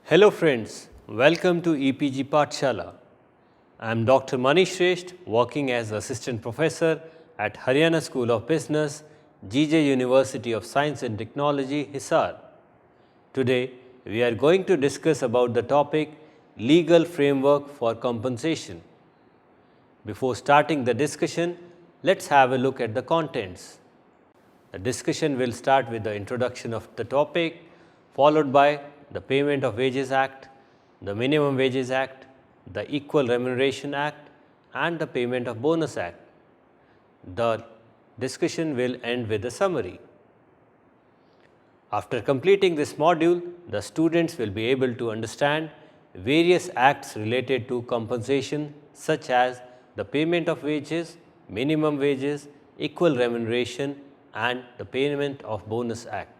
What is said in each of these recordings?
Hello friends, welcome to EPG Pathshala. I am Dr. Manish Shrestha, working as Assistant Professor at Haryana School of Business, GJ University of Science and Technology, Hisar. Today, we are going to discuss about the topic Legal Framework for Compensation. Before starting the discussion, let's have a look at the contents. The discussion will start with the introduction of the topic, followed by the Payment of Wages Act, the Minimum Wages Act, the Equal Remuneration Act, and the Payment of Bonus Act. The discussion will end with a summary. After completing this module, the students will be able to understand various acts related to compensation such as the payment of wages, minimum wages, equal remuneration, and the Payment of Bonus Act.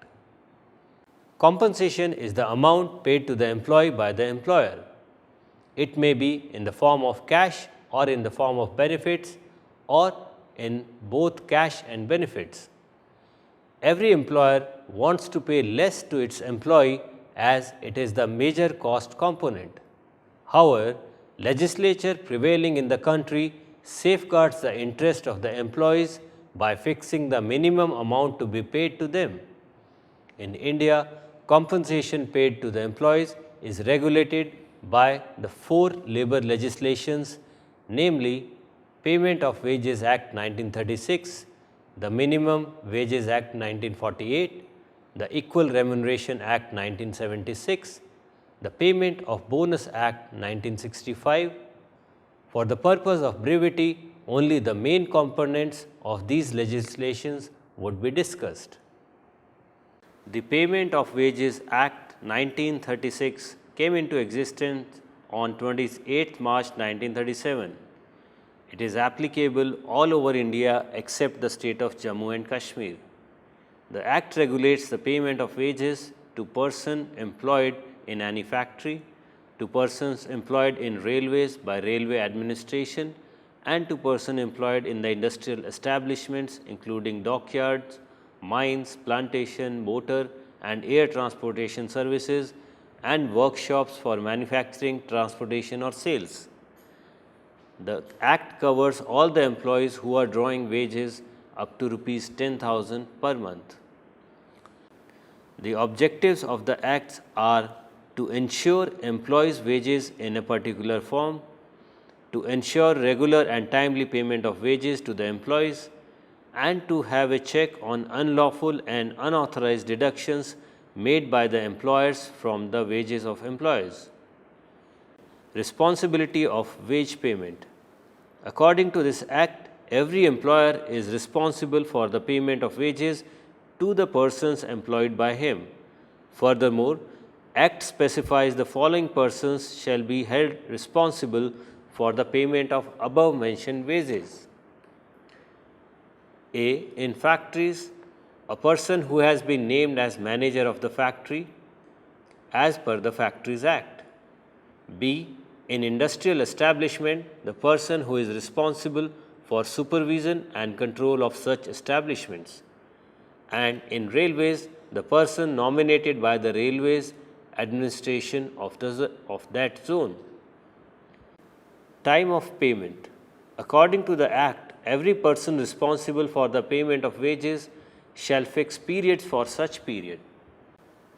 Compensation is the amount paid to the employee by the employer. It may be in the form of cash or in the form of benefits or in both cash and benefits. Every employer wants to pay less to its employee as it is the major cost component. However, legislature prevailing in the country safeguards the interest of the employees by fixing the minimum amount to be paid to them. In India, compensation paid to the employees is regulated by the four labor legislations, namely Payment of Wages Act 1936, the Minimum Wages Act 1948, the Equal Remuneration Act 1976, the Payment of Bonus Act 1965. For the purpose of brevity, only the main components of these legislations would be discussed. The Payment of Wages Act 1936 came into existence on 28 March 1937. It is applicable all over India except the state of Jammu and Kashmir. The Act regulates the payment of wages to persons employed in any factory, to persons employed in railways by railway administration, and to persons employed in the industrial establishments including dockyards, mines, plantation, motor and air transportation services, and workshops for manufacturing, transportation or sales. The Act covers all the employees who are drawing wages up to Rs 10,000 per month. The objectives of the Acts are to ensure employees' wages in a particular form, to ensure regular and timely payment of wages to the employees, and to have a check on unlawful and unauthorized deductions made by the employers from the wages of employees. Responsibility of wage payment. According to this Act, every employer is responsible for the payment of wages to the persons employed by him. Furthermore, Act specifies the following persons shall be held responsible for the payment of above mentioned wages. A. In factories, a person who has been named as manager of the factory as per the Factories Act. B. In industrial establishment, the person who is responsible for supervision and control of such establishments. And in railways, the person nominated by the railways administration of that zone. Time of payment. According to the Act, every person responsible for the payment of wages shall fix periods for such period.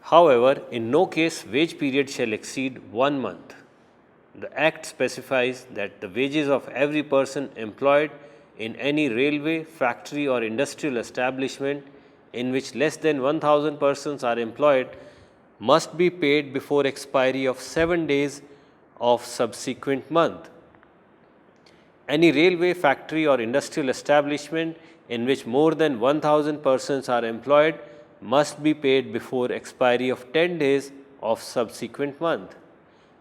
However, in no case wage period shall exceed 1 month. The Act specifies that the wages of every person employed in any railway, factory or industrial establishment in which less than 1,000 persons are employed must be paid before expiry of 7 days of subsequent month. Any railway, factory or industrial establishment in which more than 1,000 persons are employed must be paid before expiry of 10 days of subsequent month,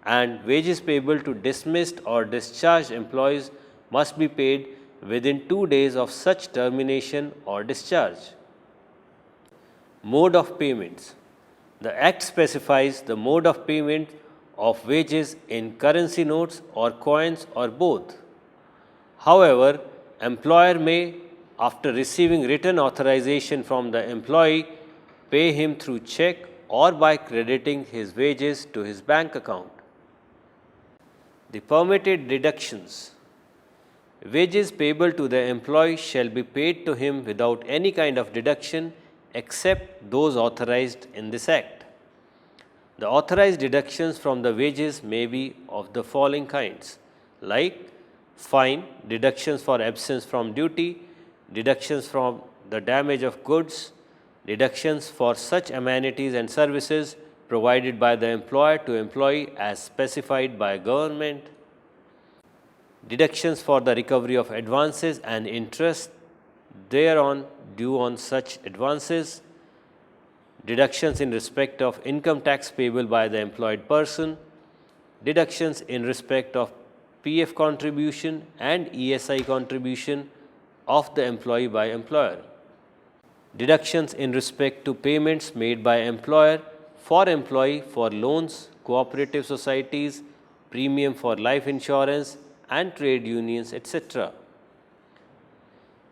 and wages payable to dismissed or discharged employees must be paid within 2 days of such termination or discharge. Mode of payments. The Act specifies the mode of payment of wages in currency notes or coins or both. However, employer may, after receiving written authorization from the employee, pay him through check or by crediting his wages to his bank account. The permitted deductions. Wages payable to the employee shall be paid to him without any kind of deduction except those authorized in this Act. The authorized deductions from the wages may be of the following kinds, like fine, deductions for absence from duty, deductions from the damage of goods, deductions for such amenities and services provided by the employer to employee as specified by government, deductions for the recovery of advances and interest thereon due on such advances, deductions in respect of income tax payable by the employed person, deductions in respect of PF contribution and ESI contribution of the employee by employer, deductions in respect to payments made by employer for employee for loans, cooperative societies, premium for life insurance and trade unions, etc.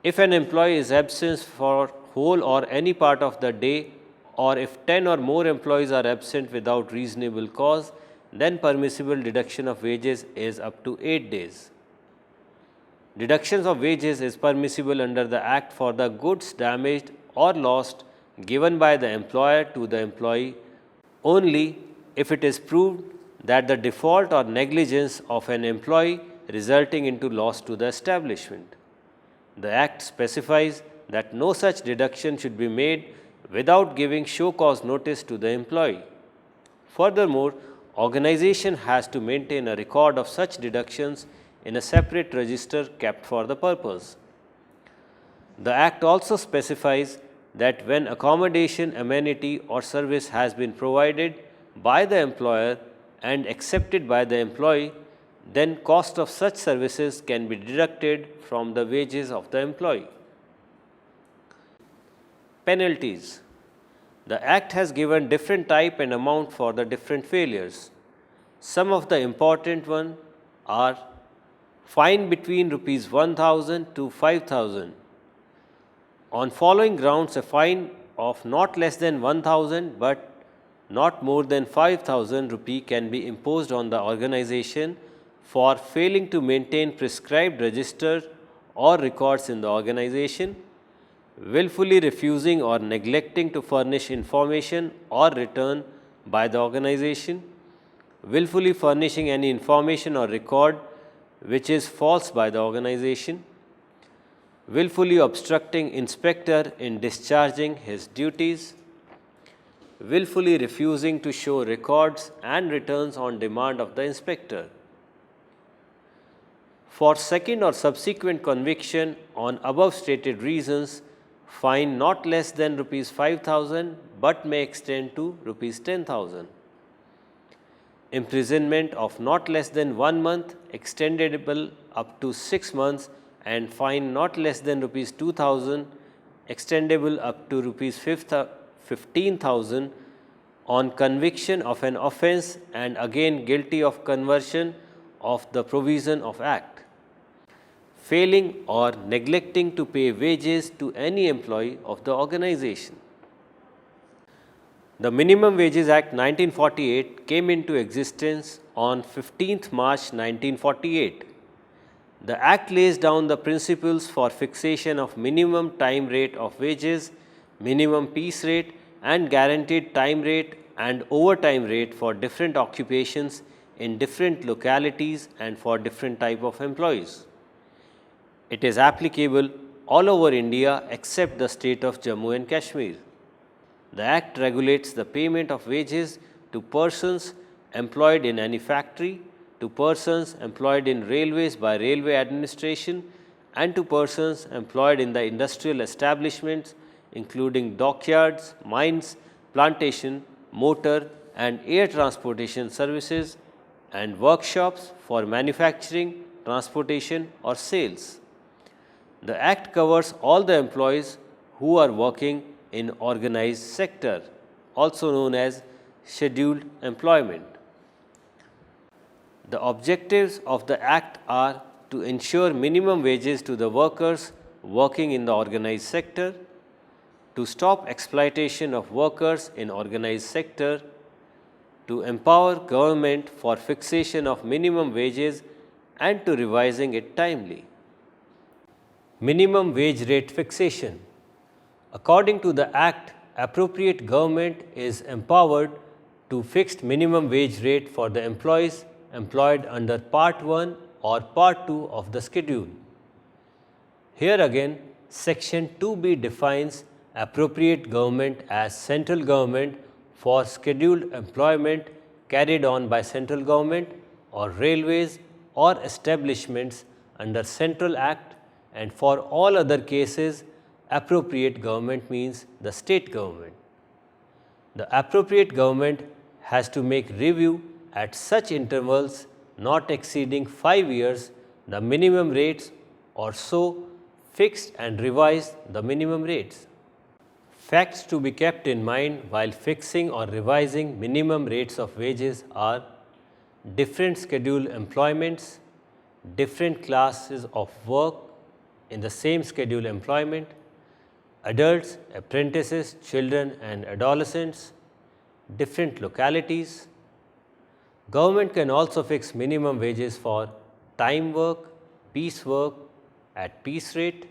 If an employee is absent for whole or any part of the day, or if 10 or more employees are absent without reasonable cause, then permissible deduction of wages is up to 8 days. Deductions of wages is permissible under the Act for the goods damaged or lost given by the employer to the employee only if it is proved that the default or negligence of an employee resulting into loss to the establishment. The Act specifies that no such deduction should be made without giving show cause notice to the employee. Furthermore, organization has to maintain a record of such deductions in a separate register kept for the purpose. The Act also specifies that when accommodation, amenity or service has been provided by the employer and accepted by the employee, then cost of such services can be deducted from the wages of the employee. Penalties. The Act has given different type and amount for the different failures. Some of the important ones are fine between Rs 1,000 to 5,000. On following grounds, a fine of not less than 1,000 but not more than 5,000 rupee can be imposed on the organization for failing to maintain prescribed register or records in the organization, willfully refusing or neglecting to furnish information or return by the organization, willfully furnishing any information or record which is false by the organization, willfully obstructing inspector in discharging his duties, willfully refusing to show records and returns on demand of the inspector. For second or subsequent conviction on above stated reasons, fine not less than Rs 5,000 but may extend to Rs 10,000. Imprisonment of not less than 1 month, extendable up to 6 months, and fine not less than Rs 2,000, extendable up to Rs 15,000 on conviction of an offence and again guilty of conversion of the provision of Act. Failing or neglecting to pay wages to any employee of the organization. The Minimum Wages Act 1948 came into existence on 15th March 1948. The Act lays down the principles for fixation of minimum time rate of wages, minimum piece rate and guaranteed time rate and overtime rate for different occupations in different localities and for different type of employees. It is applicable all over India except the state of Jammu and Kashmir. The Act regulates the payment of wages to persons employed in any factory, to persons employed in railways by railway administration, and to persons employed in the industrial establishments including dockyards, mines, plantation, motor and air transportation services, and workshops for manufacturing, transportation or sales. The Act covers all the employees who are working in organized sector, also known as scheduled employment. The objectives of the Act are to ensure minimum wages to the workers working in the organized sector, to to stop exploitation of workers in organized sector, to empower government for fixation of minimum wages and to revising it timely. Minimum wage rate fixation. According to the Act, appropriate government is empowered to fix minimum wage rate for the employees employed under Part 1 or Part 2 of the schedule. Here again, Section 2B defines appropriate government as central government for scheduled employment carried on by central government or railways or establishments under Central Act, and for all other cases appropriate government means the state government. The appropriate government has to make review at such intervals not exceeding 5 years the minimum rates or so fixed and revise the minimum rates. Facts to be kept in mind while fixing or revising minimum rates of wages are different scheduled employments, different classes of work in the same scheduled employment, adults, apprentices, children and adolescents, different localities. Government can also fix minimum wages for time work, piece work at piece rate,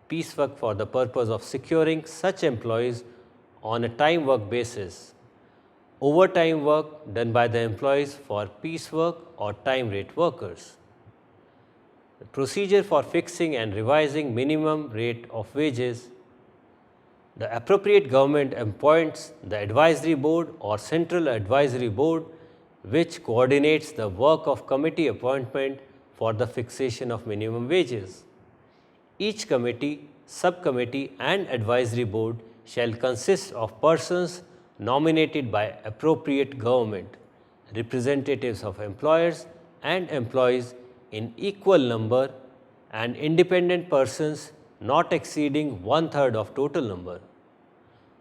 piece work for the purpose of securing such employees on a time work basis, overtime work done by the employees for piece work or time rate workers. The procedure for fixing and revising minimum rate of wages. The appropriate government appoints the advisory board or central advisory board which coordinates the work of committee appointment for the fixation of minimum wages. Each committee, subcommittee and advisory board shall consist of persons nominated by appropriate government, representatives of employers and employees in equal number, and independent persons not exceeding 1/3 of total number.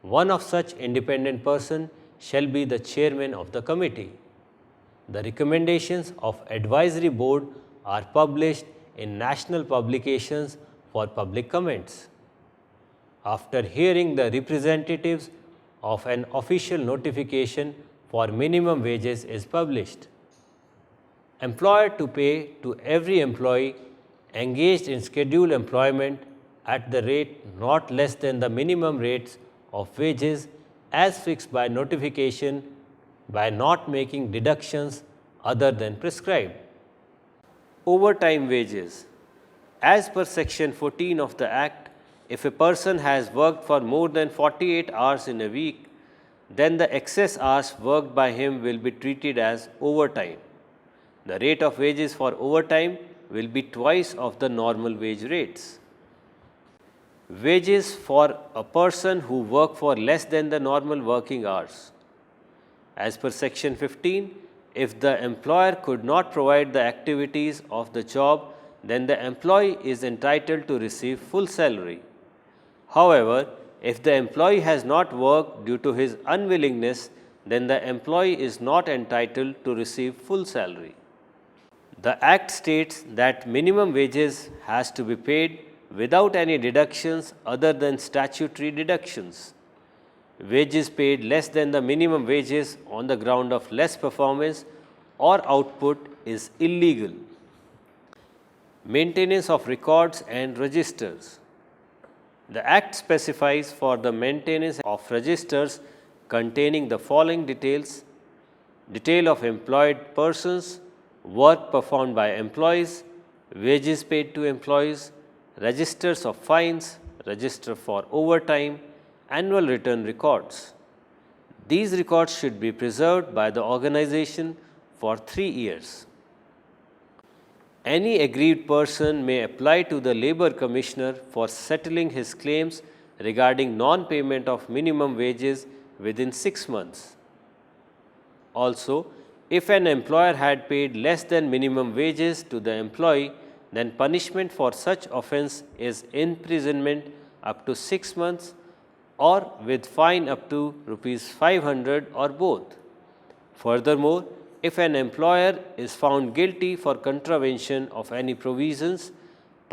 One of such independent person shall be the chairman of the committee. The recommendations of advisory board are published in national publications for public comments. After hearing the representatives of an official notification for minimum wages is published. Employer to pay to every employee engaged in scheduled employment at the rate not less than the minimum rates of wages as fixed by notification by not making deductions other than prescribed. Overtime wages. As per Section 14 of the Act, if a person has worked for more than 48 hours in a week, then the excess hours worked by him will be treated as overtime. The rate of wages for overtime will be twice of the normal wage rates. Wages for a person who work for less than the normal working hours. As per Section 15, if the employer could not provide the activities of the job, then the employee is entitled to receive full salary. However, if the employee has not worked due to his unwillingness, then the employee is not entitled to receive full salary. The Act states that minimum wages has to be paid without any deductions other than statutory deductions. Wages paid less than the minimum wages on the ground of less performance or output is illegal. Maintenance of records and registers. The Act specifies for the maintenance of registers containing the following details: detail of employed persons, work performed by employees, wages paid to employees, registers of fines, register for overtime, annual return records. These records should be preserved by the organization for 3 years. Any aggrieved person may apply to the Labour Commissioner for settling his claims regarding non-payment of minimum wages within 6 months. Also, if an employer had paid less than minimum wages to the employee, then punishment for such offence is imprisonment up to 6 months or with fine up to ₹500 or both. Furthermore, if an employer is found guilty for contravention of any provisions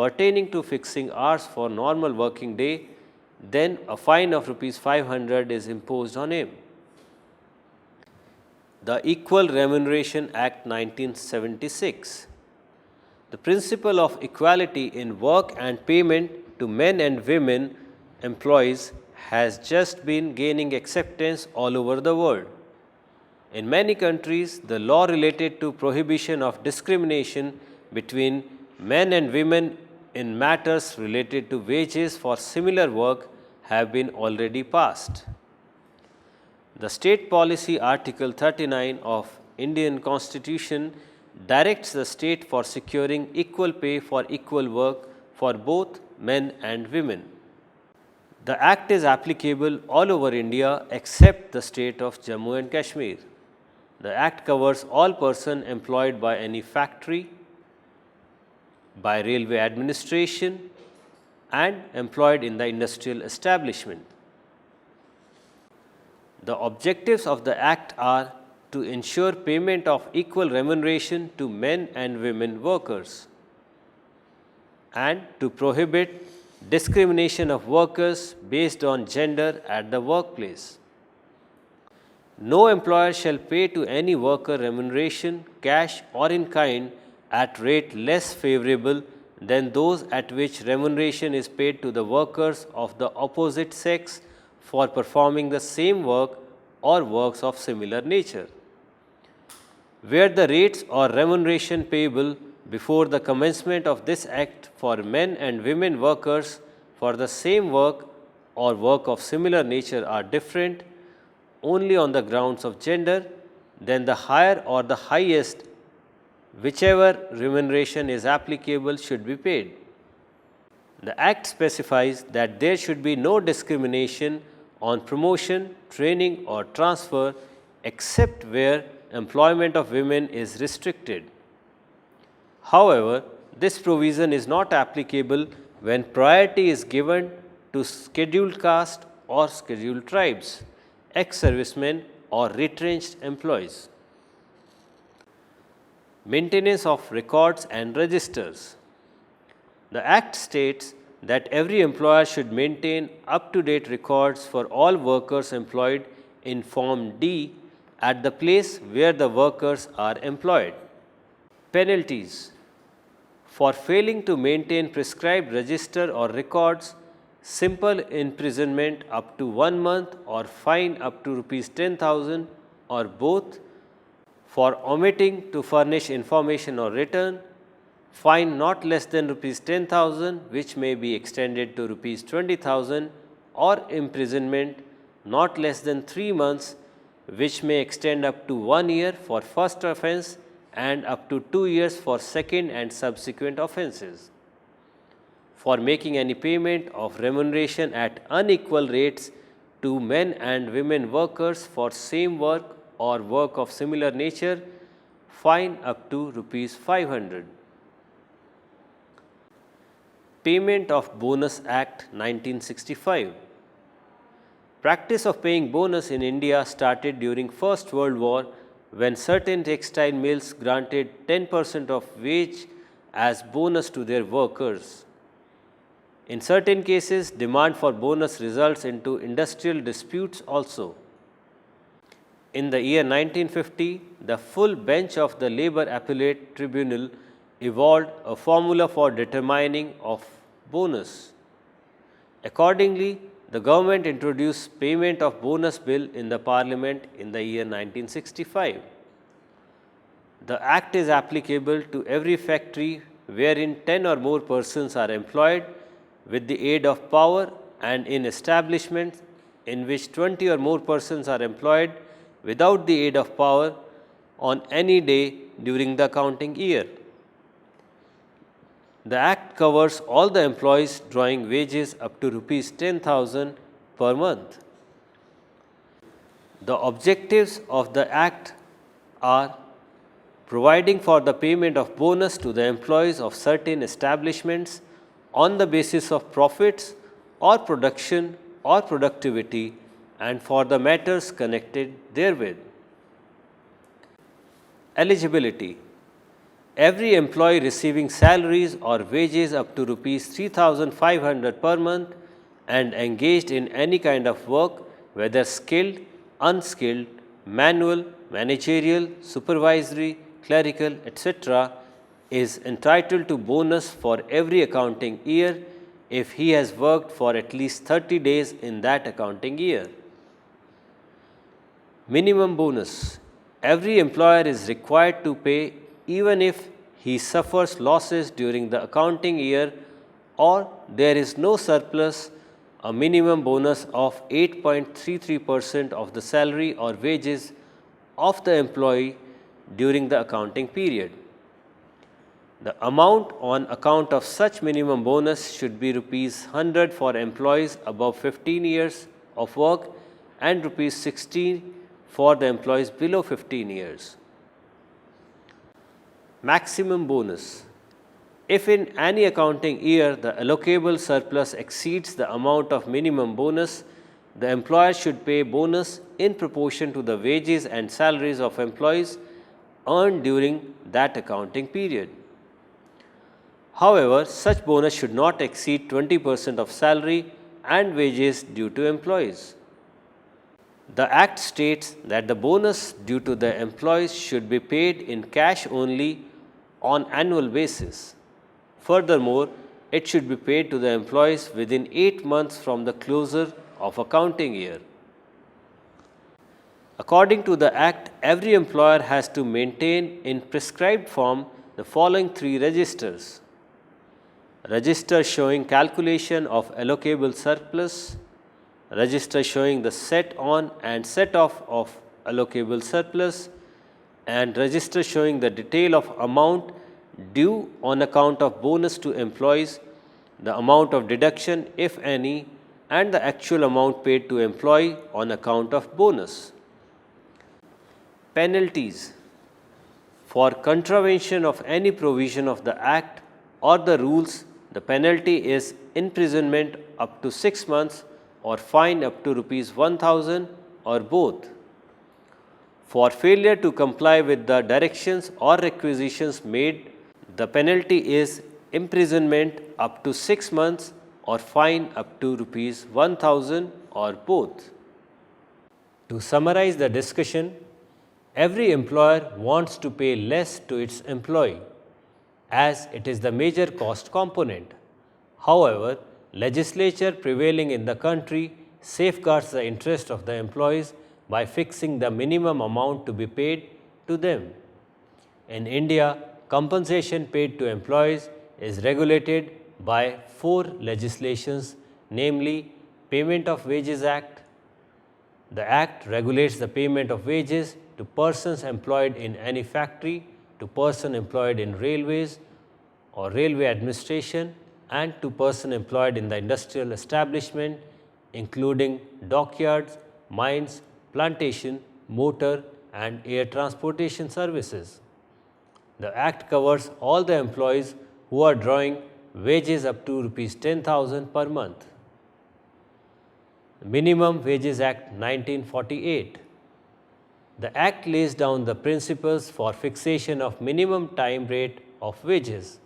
pertaining to fixing hours for normal working day, then a fine of rupees 500 is imposed on him. The Equal Remuneration Act 1976. The principle of equality in work and payment to men and women employees has just been gaining acceptance all over the world. In many countries, the law related to prohibition of discrimination between men and women in matters related to wages for similar work have been already passed. The State Policy Article 39 of Indian Constitution directs the state for securing equal pay for equal work for both men and women. The Act is applicable all over India except the state of Jammu and Kashmir. The Act covers all persons employed by any factory, by railway administration, and employed in the industrial establishment. The objectives of the Act are to ensure payment of equal remuneration to men and women workers, and to prohibit discrimination of workers based on gender at the workplace. No employer shall pay to any worker remuneration, cash or in kind, at rate less favorable than those at which remuneration is paid to the workers of the opposite sex for performing the same work or works of similar nature. Where the rates or remuneration payable before the commencement of this Act for men and women workers for the same work or work of similar nature are different only on the grounds of gender, then the higher or the highest, whichever remuneration is applicable, should be paid. The Act specifies that there should be no discrimination on promotion, training or transfer except where employment of women is restricted. However, this provision is not applicable when priority is given to scheduled caste or scheduled tribes, ex-servicemen or retrenched employees. Maintenance of records and registers. The Act states that every employer should maintain up-to-date records for all workers employed in Form D at the place where the workers are employed. Penalties. For failing to maintain prescribed register or records, simple imprisonment up to 1 month or fine up to rupees 10,000 or both. For omitting to furnish information or return, fine not less than rupees 10,000, which may be extended to rupees 20,000, or imprisonment not less than 3 months, which may extend up to 1 year for first offence and up to 2 years for second and subsequent offences. For making any payment of remuneration at unequal rates to men and women workers for same work or work of similar nature, fine up to rupees 500. Payment of Bonus Act 1965. Practice of paying bonus in India started during First World War when certain textile mills granted 10% of wage as bonus to their workers. In certain cases, demand for bonus results into industrial disputes also. In the year 1950, the full bench of the Labour Appellate Tribunal evolved a formula for determining of bonus. Accordingly, the government introduced payment of bonus bill in the Parliament in the year 1965. The Act is applicable to every factory wherein 10 or more persons are employed with the aid of power, and in establishments in which 20 or more persons are employed without the aid of power on any day during the accounting year. The Act covers all the employees drawing wages up to rupees 10,000 per month. The objectives of the Act are providing for the payment of bonus to the employees of certain establishments on the basis of profits or production or productivity and for the matters connected therewith. Eligibility. Every employee receiving salaries or wages up to rupees 3,500 per month and engaged in any kind of work, whether skilled, unskilled, manual, managerial, supervisory, clerical, etc., is entitled to bonus for every accounting year if he has worked for at least 30 days in that accounting year. Minimum bonus. Every employer is required to pay even if he suffers losses during the accounting year or there is no surplus, a minimum bonus of 8.33% of the salary or wages of the employee during the accounting period. The amount on account of such minimum bonus should be rupees 100 for employees above 15 years of work and rupees 60 for the employees below 15 years. Maximum bonus. If in any accounting year the allocable surplus exceeds the amount of minimum bonus, the employer should pay bonus in proportion to the wages and salaries of employees earned during that accounting period. However, such bonus should not exceed 20% of salary and wages due to employees. The Act states that the bonus due to the employees should be paid in cash only on annual basis. Furthermore, it should be paid to the employees within 8 months from the closure of accounting year. According to the Act, every employer has to maintain in prescribed form the following 3 registers: register showing calculation of allocable surplus, register showing the set on and set off of allocable surplus, and register showing the detail of amount due on account of bonus to employees, the amount of deduction if any, and the actual amount paid to employee on account of bonus. Penalties. For contravention of any provision of the Act or the rules, the penalty is imprisonment up to 6 months or fine up to rupees 1,000 or both. For failure to comply with the directions or requisitions made, the penalty is imprisonment up to 6 months or fine up to rupees 1,000 or both. To summarize the discussion, every employer wants to pay less to its employee as it is the major cost component. However, legislature prevailing in the country safeguards the interest of the employees by fixing the minimum amount to be paid to them. In India, compensation paid to employees is regulated by 4 legislations, namely Payment of Wages Act. The Act regulates the payment of wages to persons employed in any factory, to person employed in railways or railway administration, and to person employed in the industrial establishment, including dockyards, mines, plantation, motor and air transportation services. The Act covers all the employees who are drawing wages up to rupees 10,000 per month. Minimum Wages Act 1948. The Act lays down the principles for fixation of minimum time rate of wages,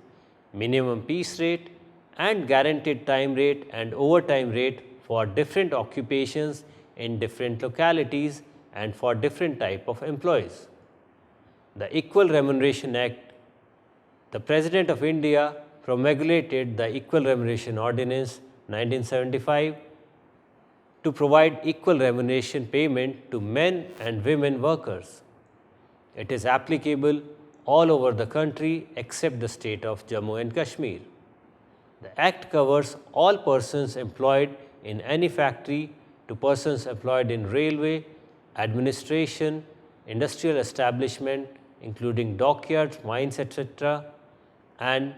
minimum piece rate and guaranteed time rate and overtime rate for different occupations in different localities and for different type of employees. The Equal Remuneration Act. The President of India promulgated the Equal Remuneration Ordinance 1975 to provide equal remuneration payment to men and women workers. It is applicable all over the country except the state of Jammu and Kashmir. The Act covers all persons employed in any factory to persons employed in railway, administration, industrial establishment, including dockyards, mines, etc., and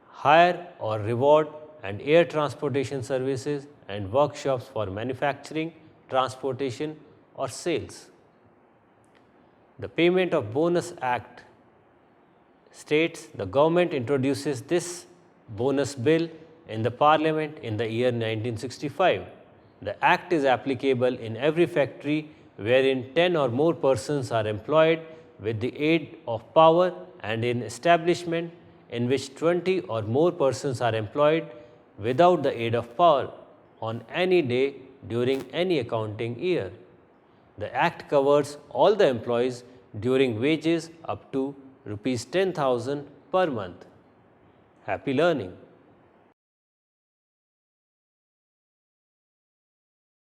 hire or reward and air transportation services and workshops for manufacturing, transportation or sales. The Payment of Bonus Act states the government introduces this bonus bill in the Parliament in the year 1965. The Act is applicable in every factory wherein 10 or more persons are employed with the aid of power and in establishment in which 20 or more persons are employed without the aid of power on any day during any accounting year. The Act covers all the employees during wages up to Rs 10,000 per month. Happy learning!